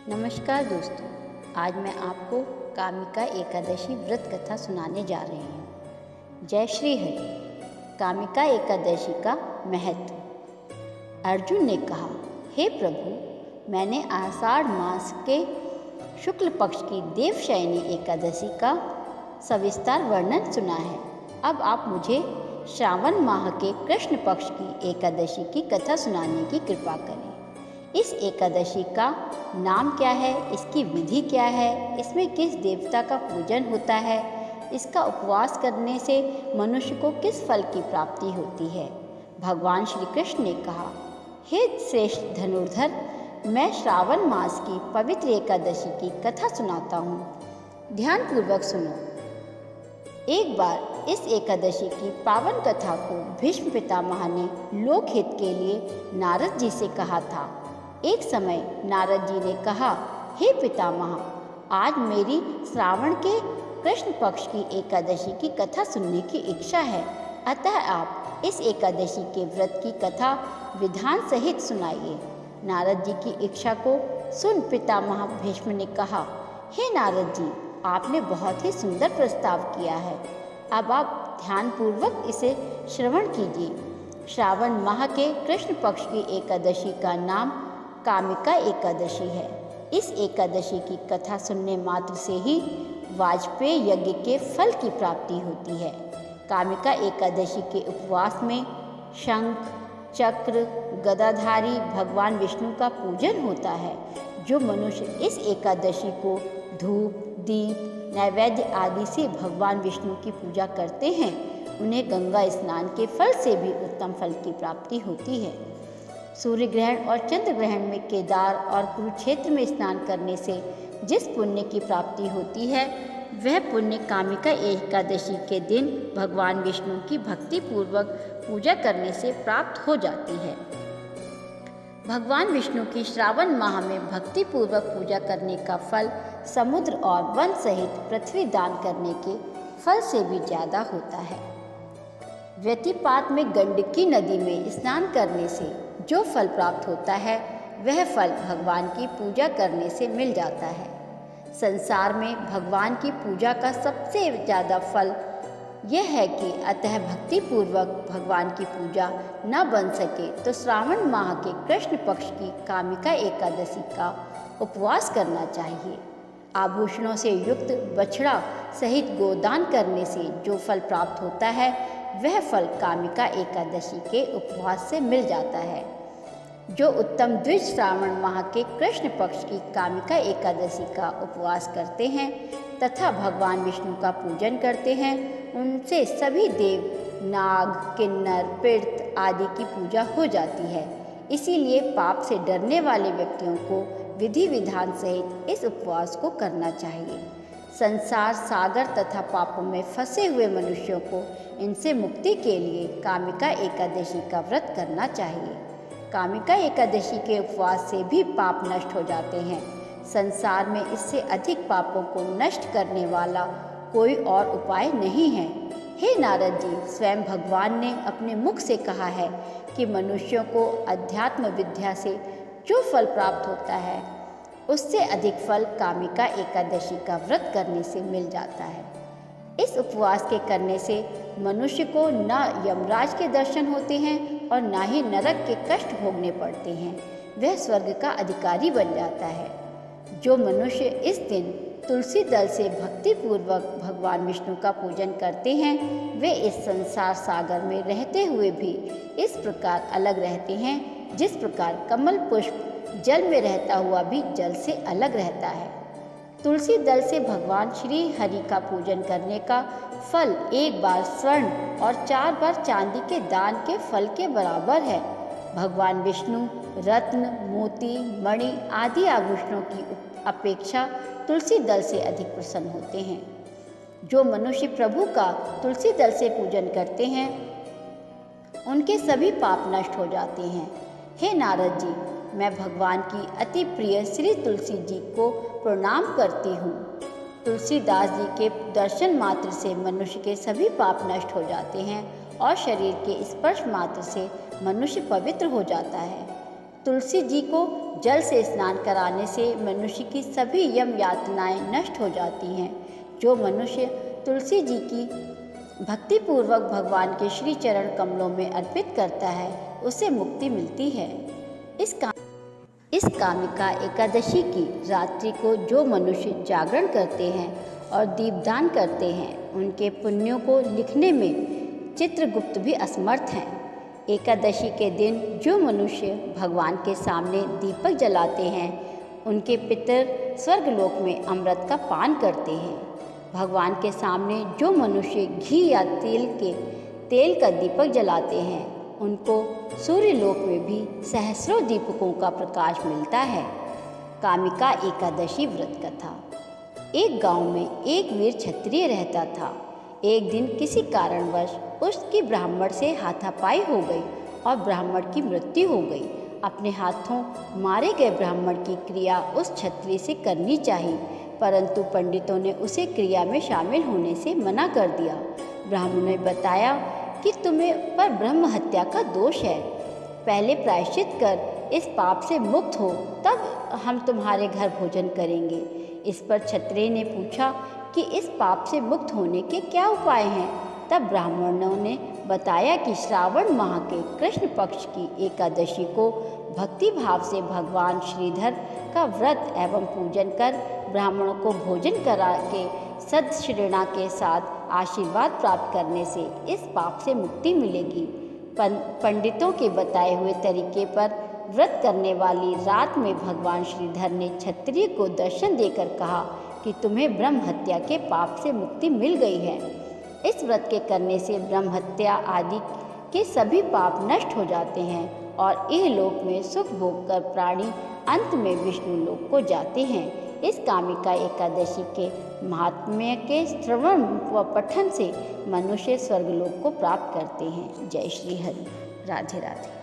नमस्कार दोस्तों, आज मैं आपको कामिका एकादशी व्रत कथा सुनाने जा रही हूँ। जय श्री हरि। कामिका एकादशी का महत्व। अर्जुन ने कहा, हे प्रभु, मैंने आषाढ़ मास के शुक्ल पक्ष की देवशयनी एकादशी का सविस्तार वर्णन सुना है। अब आप मुझे श्रावण माह के कृष्ण पक्ष की एकादशी की कथा सुनाने की कृपा करें। इस एकादशी का नाम क्या है, इसकी विधि क्या है, इसमें किस देवता का पूजन होता है, इसका उपवास करने से मनुष्य को किस फल की प्राप्ति होती है। भगवान श्री कृष्ण ने कहा, हे श्रेष्ठ धनुर्धर, मैं श्रावण मास की पवित्र एकादशी की कथा सुनाता हूँ। ध्यानपूर्वक सुनो। एक बार इस एकादशी की पावन कथा को भीष्म पितामह ने लोकहित के लिए नारद जी से कहा था। एक समय नारद जी ने कहा, हे पितामह, आज मेरी श्रावण के कृष्ण पक्ष की एकादशी की कथा सुनने की इच्छा है, अतः आप इस एकादशी के व्रत की कथा विधान सहित सुनाइए। नारद जी की इच्छा को सुन पितामह भीष्म ने कहा, हे नारद जी, आपने बहुत ही सुंदर प्रस्ताव किया है। अब आप ध्यानपूर्वक इसे श्रवण कीजिए। श्रावण माह के कृष्ण पक्ष की एकादशी का नाम कामिका एकादशी है। इस एकादशी की कथा सुनने मात्र से ही वाजपेय यज्ञ के फल की प्राप्ति होती है। कामिका एकादशी के उपवास में शंख, चक्र, गदाधारी भगवान विष्णु का पूजन होता है। जो मनुष्य इस एकादशी को धूप, दीप, नैवेद्य आदि से भगवान विष्णु की पूजा करते हैं, उन्हें गंगा स्नान के फल से भी उत्तम फल की प्राप्ति होती है। सूर्य ग्रहण और चंद्र ग्रहण में केदार और कुरुक्षेत्र में स्नान करने से जिस पुण्य की प्राप्ति होती है, वह पुण्य कामिका एकादशी के दिन भगवान विष्णु की भक्ति पूर्वक पूजा करने से प्राप्त हो जाती है। भगवान विष्णु की श्रावण माह में भक्ति पूर्वक पूजा करने का फल समुद्र और वन सहित पृथ्वी दान करने के फल से भी ज़्यादा होता है। व्यतिपात में गंडकी नदी में स्नान करने से जो फल प्राप्त होता है, वह फल भगवान की पूजा करने से मिल जाता है। संसार में भगवान की पूजा का सबसे ज़्यादा फल यह है कि अतः भक्ति पूर्वक भगवान की पूजा न बन सके तो श्रावण माह के कृष्ण पक्ष की कामिका एकादशी का उपवास करना चाहिए। आभूषणों से युक्त बछड़ा सहित गोदान करने से जो फल प्राप्त होता है, वह फल कामिका एकादशी के उपवास से मिल जाता है। जो उत्तम द्विज श्रावण माह के कृष्ण पक्ष की कामिका एकादशी का उपवास करते हैं तथा भगवान विष्णु का पूजन करते हैं, उनसे सभी देव, नाग, किन्नर, पितृ आदि की पूजा हो जाती है। इसीलिए पाप से डरने वाले व्यक्तियों को विधि विधान सहित इस उपवास को करना चाहिए। संसार सागर तथा पापों में फंसे हुए मनुष्यों को इनसे मुक्ति के लिए कामिका एकादशी का व्रत करना चाहिए। कामिका एकादशी के उपवास से भी पाप नष्ट हो जाते हैं। संसार में इससे अधिक पापों को नष्ट करने वाला कोई और उपाय नहीं है। हे नारद जी, स्वयं भगवान ने अपने मुख से कहा है कि मनुष्यों को अध्यात्म विद्या से जो फल प्राप्त होता है, उससे अधिक फल कामिका एकादशी का व्रत करने से मिल जाता है। इस उपवास के करने से मनुष्य को न यमराज के दर्शन होते हैं और न ही नरक के कष्ट भोगने पड़ते हैं। वह स्वर्ग का अधिकारी बन जाता है। जो मनुष्य इस दिन तुलसी दल से भक्ति पूर्वक भगवान विष्णु का पूजन करते हैं, वे इस संसार सागर में रहते हुए भी इस प्रकार अलग रहते हैं जिस प्रकार कमल पुष्प जल में रहता हुआ भी जल से अलग रहता है। तुलसी दल से भगवान श्री हरि का पूजन करने का फल एक बार स्वर्ण और 4 बार चांदी के दान के फल के बराबर है। भगवान विष्णु रत्न, मोती, मणि आदि आभूषणों की अपेक्षा तुलसी दल से अधिक प्रसन्न होते हैं। जो मनुष्य प्रभु का तुलसी दल से पूजन करते हैं, उनके सभी पाप नष्ट हो जाते हैं। हे नारद जी, मैं भगवान की अति प्रिय श्री तुलसी जी को प्रणाम करती हूँ। तुलसीदास जी के दर्शन मात्र से मनुष्य के सभी पाप नष्ट हो जाते हैं और शरीर के स्पर्श मात्र से मनुष्य पवित्र हो जाता है। तुलसी जी को जल से स्नान कराने से मनुष्य की सभी यम यातनाएं नष्ट हो जाती हैं। जो मनुष्य तुलसी जी की भक्तिपूर्वक भगवान के श्री चरण कमलों में अर्पित करता है उसे मुक्ति मिलती है। इस कामिका एकादशी की रात्रि को जो मनुष्य जागरण करते हैं और दीपदान करते हैं उनके पुण्यों को लिखने में चित्रगुप्त भी असमर्थ हैं। एकादशी के दिन जो मनुष्य भगवान के सामने दीपक जलाते हैं उनके पितर स्वर्गलोक में अमृत का पान करते हैं। भगवान के सामने जो मनुष्य घी या तेल का दीपक जलाते हैं उनको सूर्यलोक में भी सहस्रों दीपकों का प्रकाश मिलता है। कामिका एकादशी व्रत कथा। एक गांव में एक वीर क्षत्रिय रहता था। एक दिन किसी कारणवश उसकी ब्राह्मण से हाथापाई हो गई और ब्राह्मण की मृत्यु हो गई। अपने हाथों मारे गए ब्राह्मण की क्रिया उस क्षत्रिय से करनी चाहिए, परंतु पंडितों ने उसे क्रिया में शामिल होने से मना कर दिया। ब्राह्मणों ने बताया कि तुम्हें पर ब्रह्म हत्या का दोष है, पहले प्रायश्चित कर इस पाप से मुक्त हो, तब हम तुम्हारे घर भोजन करेंगे। इस पर क्षत्रिय ने पूछा कि इस पाप से मुक्त होने के क्या उपाय हैं। तब ब्राह्मणों ने बताया कि श्रावण माह के कृष्ण पक्ष की एकादशी को भक्ति भाव से भगवान श्रीधर का व्रत एवं पूजन कर ब्राह्मणों को भोजन करा के सदश्रेणा के साथ आशीर्वाद प्राप्त करने से इस पाप से मुक्ति मिलेगी। पंडितों के बताए हुए तरीके पर व्रत करने वाली रात में भगवान श्रीधर ने क्षत्रिय को दर्शन देकर कहा कि तुम्हें ब्रह्म हत्या के पाप से मुक्ति मिल गई है। इस व्रत के करने से ब्रह्म हत्या आदि के सभी पाप नष्ट हो जाते हैं और इह लोक में सुख भोग कर प्राणी अंत में विष्णु लोक को जाते हैं। इस कामिका एकादशी के महात्म्य के श्रवण व पठन से मनुष्य स्वर्गलोक को प्राप्त करते हैं। जय श्री हरि। राधे राधे।